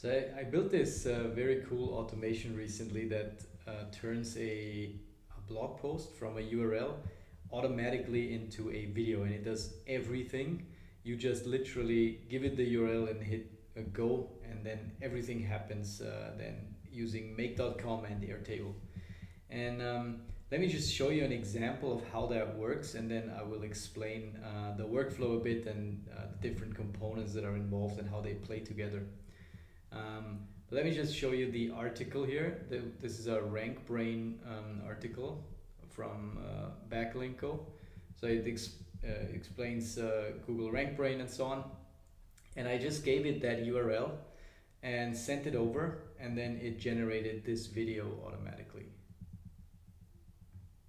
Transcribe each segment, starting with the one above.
So I built this very cool automation recently that turns a blog post from a URL automatically into a video, and it does everything. You just literally give it the URL and hit a go, and then everything happens then using make.com and Airtable. And let me just show you an example of how that works, and then I will explain the workflow a bit and the different components that are involved and how they play together. Let me just show you the article here. This is a RankBrain article from Backlinko. So it explains Google RankBrain and so on. And I just gave it that URL and sent it over, and then it generated this video automatically.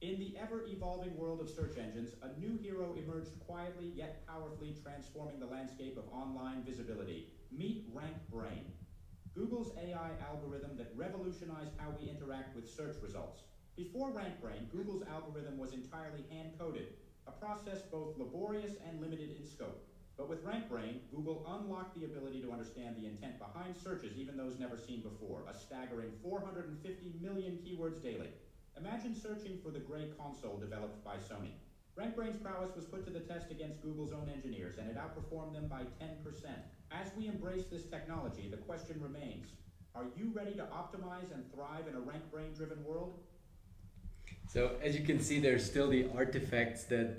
In the ever-evolving world of search engines, a new hero emerged quietly yet powerfully, transforming the landscape of online visibility. Meet RankBrain, Google's AI algorithm that revolutionized how we interact with search results. Before RankBrain, Google's algorithm was entirely hand-coded, a process both laborious and limited in scope. But with RankBrain, Google unlocked the ability to understand the intent behind searches, even those never seen before, a staggering 450 million keywords daily. Imagine searching for the gray console developed by Sony. RankBrain's prowess was put to the test against Google's own engineers, and it outperformed them by 10%. As we embrace this technology, the question remains, are you ready to optimize and thrive in a RankBrain-driven world? So as you can see, there's still the artifacts that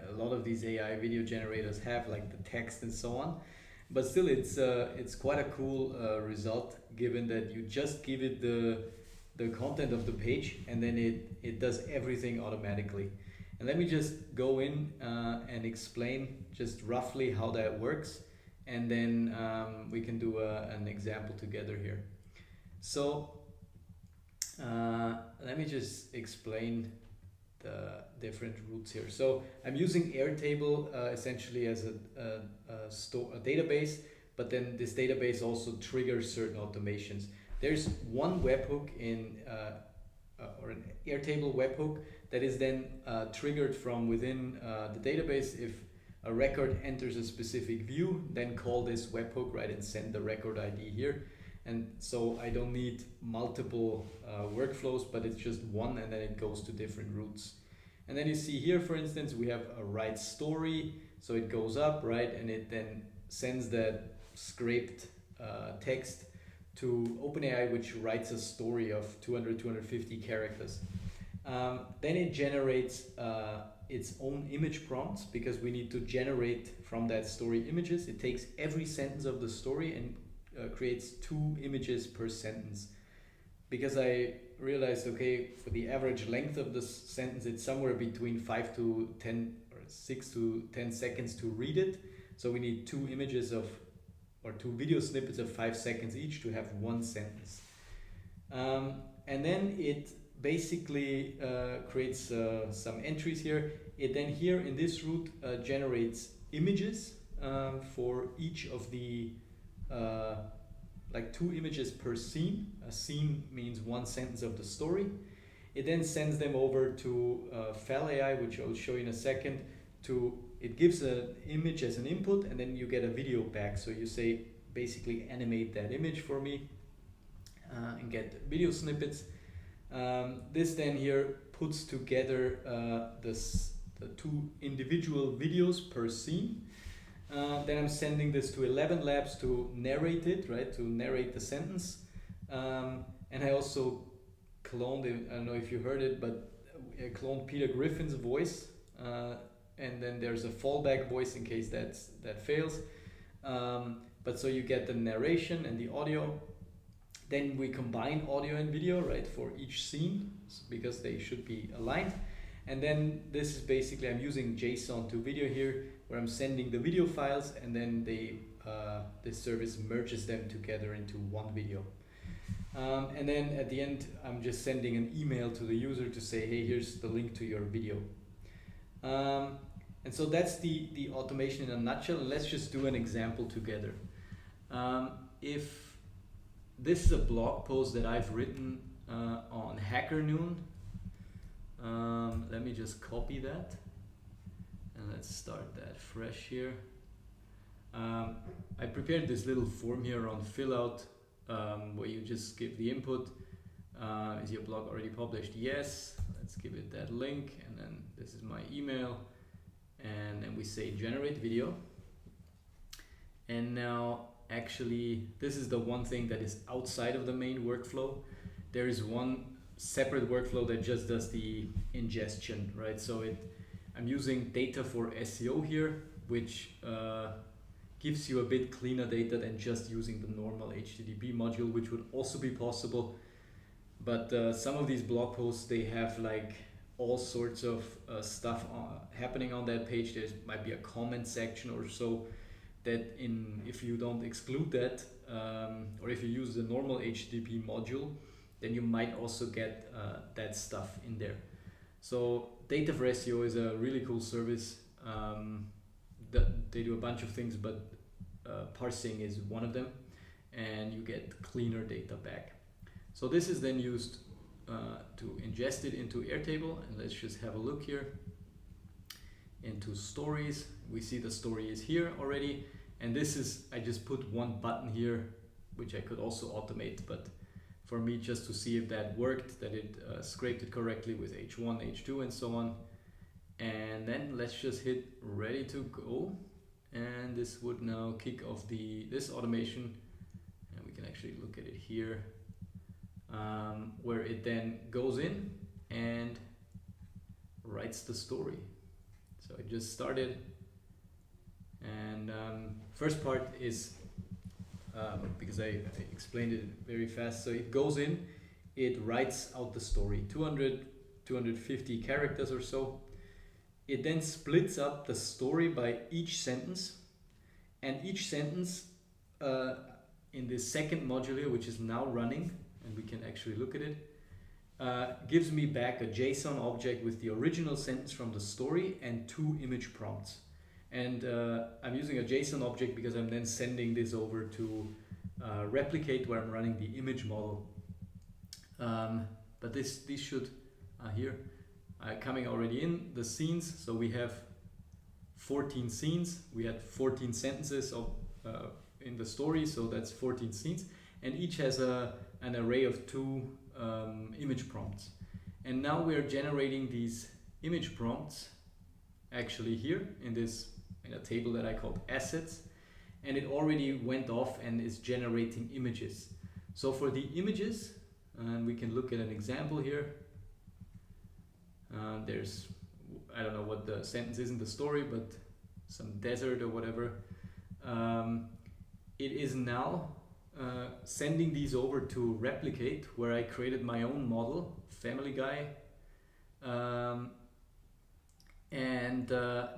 a lot of these AI video generators have, like the text and so on. But still, it's quite a cool result, given that you just give it the content of the page, and then it does everything automatically. And let me just go in and explain just roughly how that works, and then we can do an example together here. So let me just explain the different routes here. So I'm using Airtable essentially as a database, but then this database also triggers certain automations. There's one webhook or an Airtable webhook that is then triggered from within the database. If a record enters a specific view, then call this webhook, right, and send the record ID here. And so I don't need multiple workflows, but it's just one, and then it goes to different routes. And then you see here, for instance, we have a write story. So it goes up, right, and it then sends that scraped text to OpenAI, which writes a story of 250 characters. Then it generates its own image prompts, because we need to generate from that story images. It takes every sentence of the story and creates 2 images per sentence, because I realized, okay, for the average length of this sentence, it's somewhere between 5 to 10 or 6 to 10 seconds to read it. So we need 2 images or 2 video snippets of 5 seconds each to have 1 sentence. And then it basically creates some entries here. It then here in this route generates images for each of the like 2 images per scene. A scene means 1 sentence of the story. It then sends them over to FLAI, which I'll show you in a second. It gives an image as an input, and then you get a video back. So you say, basically animate that image for me and get video snippets. This then here puts together the 2 individual videos per scene. Then I'm sending this to Elevenlabs to narrate it, right? To narrate the sentence. And I also cloned it. I don't know if you heard it, but I cloned Peter Griffin's voice. And then there's a fallback voice in case that fails. But so you get the narration and the audio. Then we combine audio and video, right, for each scene, because they should be aligned. And then this is basically, I'm using JSON to video here, where I'm sending the video files, and then this service merges them together into one video. And then at the end, I'm just sending an email to the user to say, hey, here's the link to your video. And so that's the automation in a nutshell. And let's just do an example together. If this is a blog post that I've written on Hacker Noon, let me just copy that. And let's start that fresh here. I prepared this little form here on fill out where you just give the input. Is your blog already published? Yes. Let's give it that link, and then this is my email, and then we say generate video. And now actually this is the one thing that is outside of the main workflow. There is one separate workflow that just does the ingestion, right? So I'm using data for SEO here, which gives you a bit cleaner data than just using the normal HTTP module, which would also be possible. But some of these blog posts, they have like all sorts of stuff happening on that page. There might be a comment section or so that if you don't exclude that, or if you use the normal HTTP module, then you might also get that stuff in there. So Data for SEO is a really cool service. They do a bunch of things, but parsing is one of them, and you get cleaner data back. So this is then used to ingest it into Airtable, and let's just have a look here into stories. We see the story is here already, and this is, I just put one button here, which I could also automate, but for me, just to see if that worked, that it scraped it correctly with H1, H2, and so on. And then let's just hit ready to go, and this would now kick off this automation, and we can actually look at it here, where it then goes in and writes the story. So it just started, and first part is because I explained it very fast. So it goes in, it writes out the story, 250 characters or so. It then splits up the story by each sentence, and each sentence in the second module here, which is now running, and we can actually look at it, gives me back a JSON object with the original sentence from the story and 2 image prompts. And I'm using a JSON object because I'm then sending this over to Replicate, where I'm running the image model. But these should here coming already in the scenes. So we have 14 scenes. We had 14 sentences of in the story, so that's 14 scenes, and each has an array of 2 image prompts. And now we are generating these image prompts actually here in a table that I called assets, and it already went off and is generating images. So for the images, and we can look at an example here. There's, I don't know what the sentence is in the story, but some desert or whatever. It is now sending these over to Replicate, where I created my own model, Family Guy. And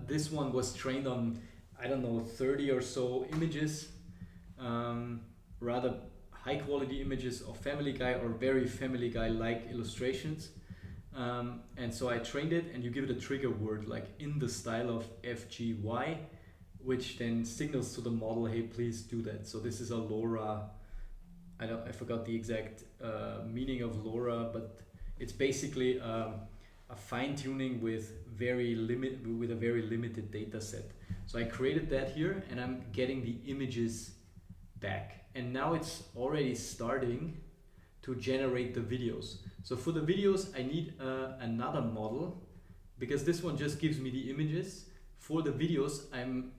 this one was trained on, I don't know, 30 or so images, rather high quality images of Family Guy or very Family Guy-like illustrations. And so I trained it, and you give it a trigger word like in the style of FGY, which then signals to the model, hey, please do that. So this is a LoRA, I forgot the exact meaning of LoRA, but it's basically a fine-tuning with a very limited data set. So I created that here, and I'm getting the images back. And now it's already starting to generate the videos. So for the videos, I need another model, because this one just gives me the images. For the videos, I'm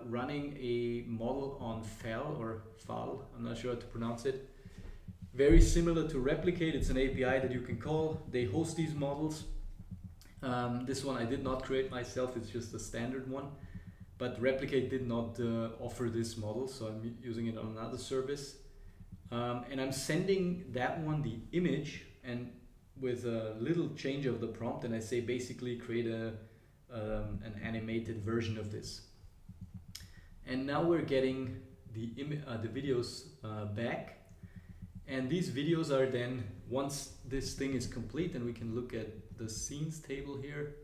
running a model on FAL, I'm not sure how to pronounce it. Very similar to Replicate, it's an API that you can call. They host these models. This one I did not create myself, it's just a standard one. But Replicate did not offer this model, so I'm using it on another service. And I'm sending that one the image, and with a little change of the prompt, and I say basically create an animated version of this. And now we're getting the videos back, and these videos are then, once this thing is complete, and we can look at the scenes table here,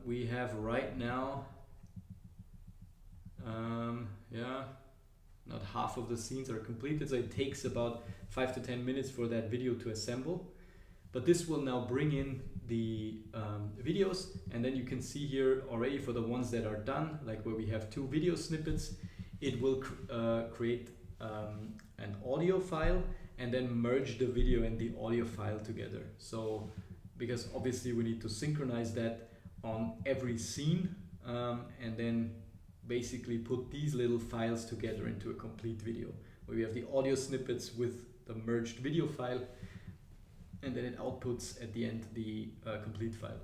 we have right now, not half of the scenes are completed, so it takes about 5 to 10 minutes for that video to assemble. But this will now bring in the videos, and then you can see here already for the ones that are done, like where we have 2 video snippets, it will create an audio file and then merge the video and the audio file together. So because obviously we need to synchronize that on every scene, and then basically put these little files together into a complete video where we have the audio snippets with the merged video file, and then it outputs at the end the complete file.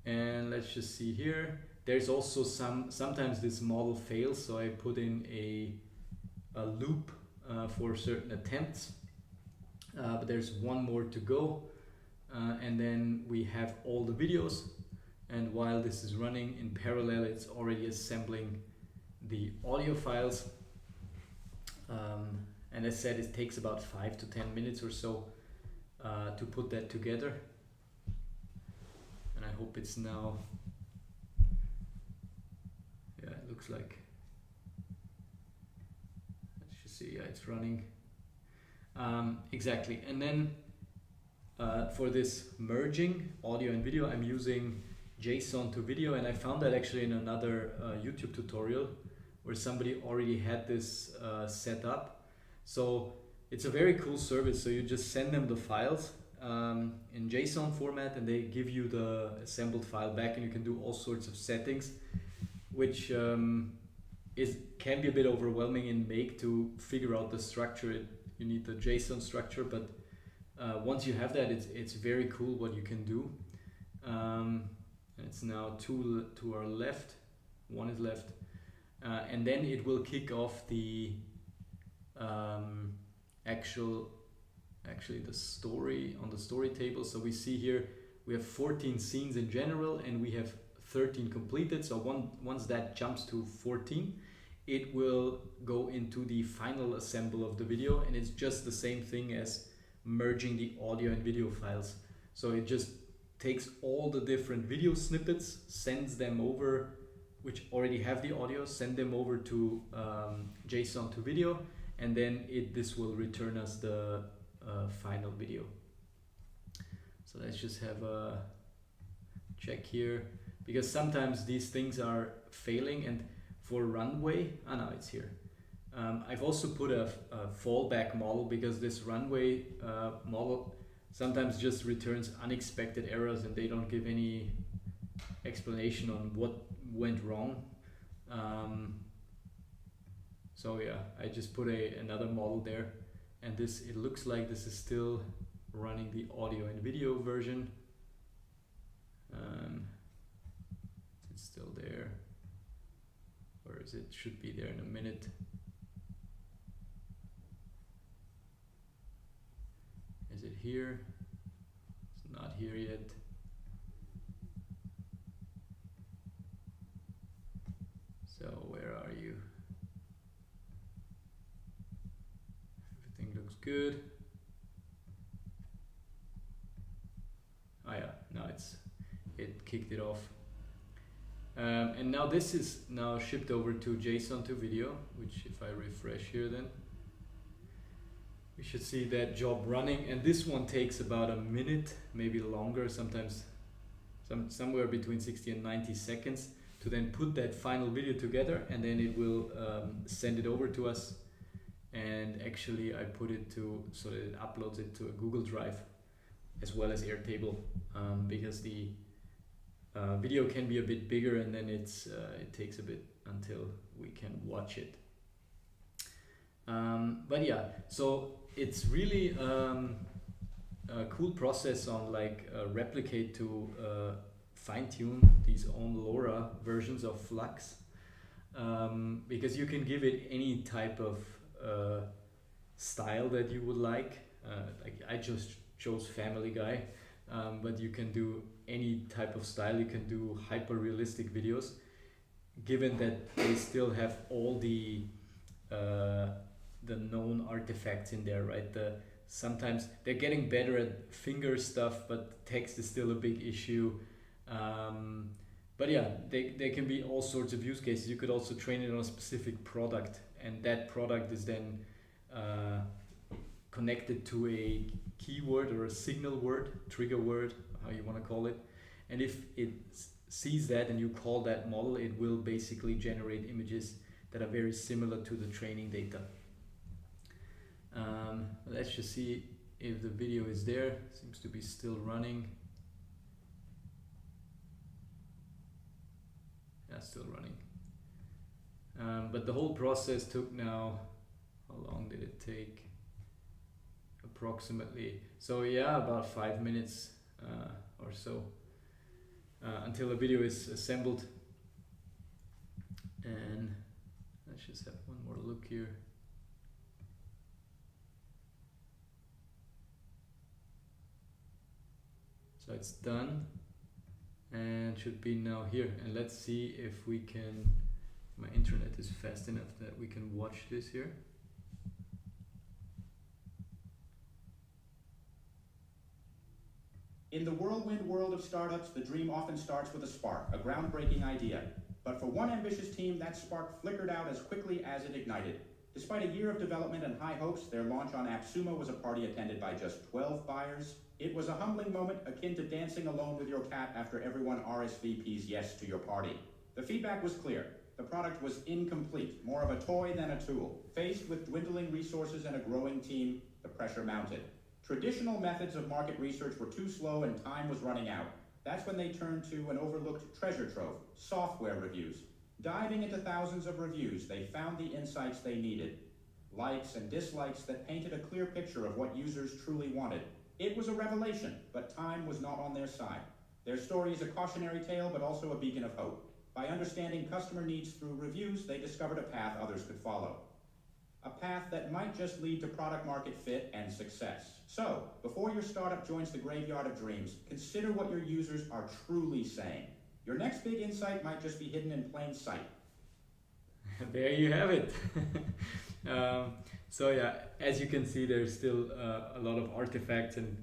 And let's just see here. There's also sometimes this model fails, so I put in a loop for certain attempts, but there's one more to go, and then we have all the videos, and while this is running in parallel, it's already assembling the audio files, and as said, it takes about 5 to 10 minutes or so to put that together. And I hope it's now, yeah, it looks like, let's just see, yeah, it's running. Exactly. And then for this merging audio and video, I'm using JSON to video, and I found that actually in another YouTube tutorial where somebody already had this set up. So it's a very cool service. So you just send them the files in JSON format, and they give you the assembled file back, and you can do all sorts of settings, which can be a bit overwhelming in Make to figure out the structure. You need the JSON structure, but once you have that, it's very cool what you can do. It's now two to our left, one is left, and then it will kick off the actually the story on the story table. So we see here we have 14 scenes in general, and we have 13 completed. So once that jumps to 14, it will go into the final assemble of the video, and it's just the same thing as merging the audio and video files. So it just takes all the different video snippets, sends them over, which already have the audio, send them over to JSON to video, and then this will return us the final video. So let's just have a check here, because sometimes these things are failing. And for Runway, no, it's here. I've also put a fallback model, because this Runway model sometimes just returns unexpected errors, and they don't give any explanation on what went wrong. So yeah, I just put another model there, and it looks like this is still running the audio and video version. It's still there, or is it? Should be there in a minute. Is it here? It's not here yet. So where are you? Everything looks good. Oh yeah, now it kicked it off. And now this is now shipped over to JSON to video, which if I refresh here, then we should see that job running. And this one takes about a minute, maybe longer, sometimes somewhere between 60 and 90 seconds to then put that final video together, and then it will send it over to us. And actually I put it so that it uploads it to a Google Drive as well as Airtable, because the video can be a bit bigger, and then it takes a bit until we can watch it. But yeah, so it's really a cool process on Replicate to fine-tune these own LoRA versions of FLUX, because you can give it any type of style that you would like. I just chose Family Guy, but you can do any type of style. You can do hyper-realistic videos, given that they still have all the known artifacts in there, right? Sometimes they're getting better at finger stuff, but text is still a big issue. But yeah, they can be all sorts of use cases. You could also train it on a specific product, and that product is then connected to a keyword or a signal word, trigger word, how you want to call it. And if it sees that and you call that model, it will basically generate images that are very similar to the training data. Let's just see if the video is there. Seems to be still running. Yeah, still running. But the whole process took now, how long did it take? Approximately, so yeah, about 5 minutes or so until the video is assembled. And let's just have one more look here. So it's done and should be now here. And let's see if we can, my internet is fast enough that we can watch this here. In the whirlwind world of startups, the dream often starts with a spark, a groundbreaking idea. But for one ambitious team, that spark flickered out as quickly as it ignited. Despite a year of development and high hopes, their launch on AppSumo was a party attended by just 12 buyers. It was a humbling moment akin to dancing alone with your cat after everyone RSVPs yes to your party. The feedback was clear. The product was incomplete, more of a toy than a tool. Faced with dwindling resources and a growing team, the pressure mounted. Traditional methods of market research were too slow and time was running out. That's when they turned to an overlooked treasure trove, software reviews. Diving into thousands of reviews, they found the insights they needed. Likes and dislikes that painted a clear picture of what users truly wanted. It was a revelation, but time was not on their side. Their story is a cautionary tale, but also a beacon of hope. By understanding customer needs through reviews, they discovered a path others could follow. A path that might just lead to product market fit and success. So, before your startup joins the graveyard of dreams, consider what your users are truly saying. Your next big insight might just be hidden in plain sight. There you have it. So yeah, as you can see, there's still a lot of artifacts, and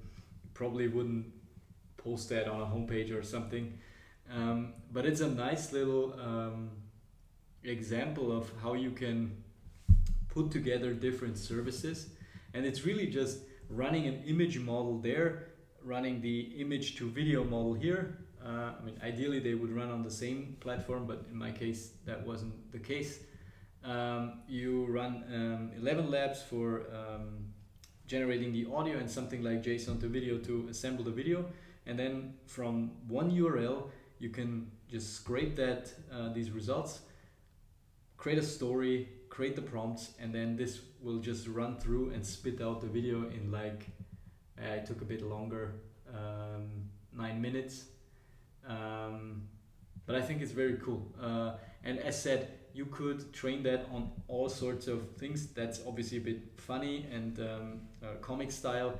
probably wouldn't post that on a homepage or something. But it's a nice little example of how you can put together different services, and it's really just running an image model there, running the image to video model here. I mean, ideally they would run on the same platform, but in my case that wasn't the case. You run Elevenlabs for generating the audio and something like JSON to video to assemble the video, and then from one URL you can just scrape that these results, create a story, create the prompts, and then this will just run through and spit out the video in like, it took a bit longer, 9 minutes. But I think it's very cool. And as said, you could train that on all sorts of things. That's obviously a bit funny and comic style,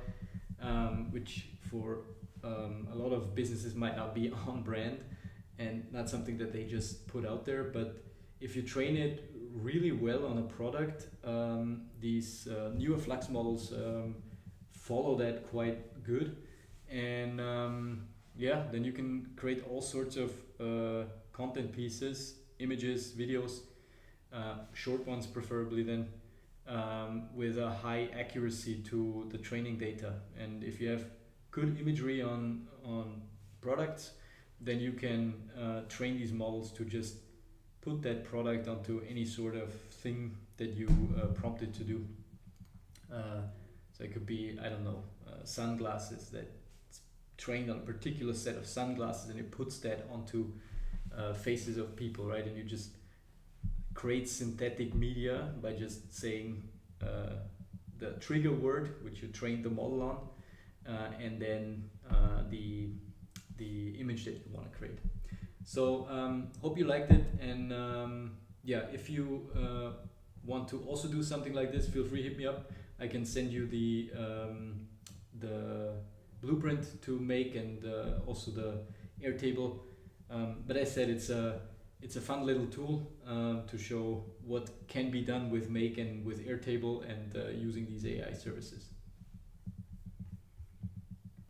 which for a lot of businesses might not be on brand and not something that they just put out there. But if you train it really well on a product, these newer Flux models follow that quite good. And yeah, then you can create all sorts of content pieces, images, videos, short ones preferably then, with a high accuracy to the training data. And if you have good imagery on products, then you can train these models to just put that product onto any sort of thing that you prompt it to do. So it could be, I don't know, sunglasses that trained on a particular set of sunglasses, and it puts that onto faces of people, right? And you just create synthetic media by just saying the trigger word, which you trained the model on, and then the image that you want to create. So hope you liked it, and yeah, if you want to also do something like this, feel free to hit me up. I can send you the blueprint to make, and also the Airtable. But as I said, it's a fun little tool to show what can be done with Make and with Airtable and using these AI services.